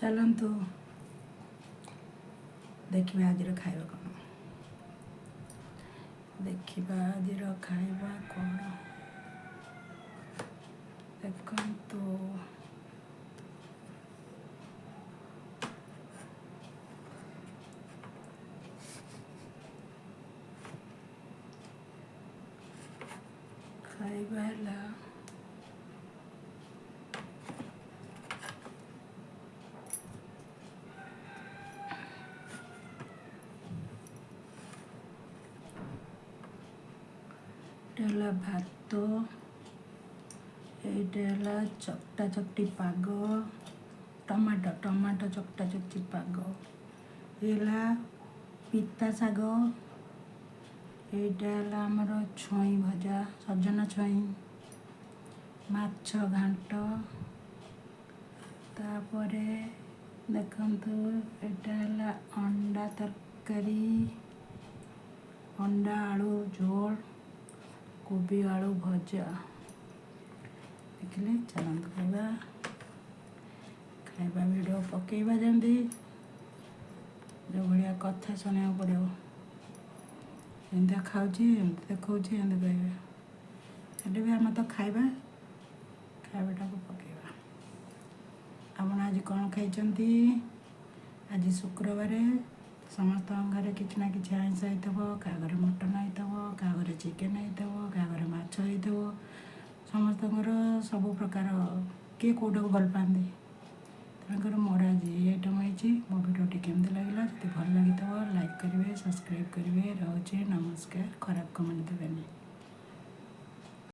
चलतु देखिए आज खाଇବା कौन देखिए आज खाଇବା कौन देखंतु खाଇବା ହେଲା भात ये चकटा चकटी पाग टमाटो टमाटो चकटा चकटी पाग ये पिता शाग ये आमर छुई भजा सजना छुई माछ घांट तापरे देखंतु एटा अंडा तरकारी अंडा आलू झोल कोबी आलू भजा देखिले चलते खाଇବା वीडियो पकेबा जमी जो भाया कथा शुणा पड़ो एमती खाऊँ देखा कहे हेल्ले भी आम तो खाइबा खाइबाटा को पकेबा आपन आज कौन खाई आज शुक्रवार समस्त घरे किसी ना कि आइंस होता क्या घरे मटन होता क्या घरे चिकेन होता क्या घरे माछ हो समस्त सब प्रकार किए कौटा को भल पाती तेणुकर मोर आज ये आइटम होती मो भिडियोटी केमती लगे जो भल लगी लाइक करेंगे सब्सक्राइब करेंगे रोचे नमस्कार खराब कमेंट देवेनि।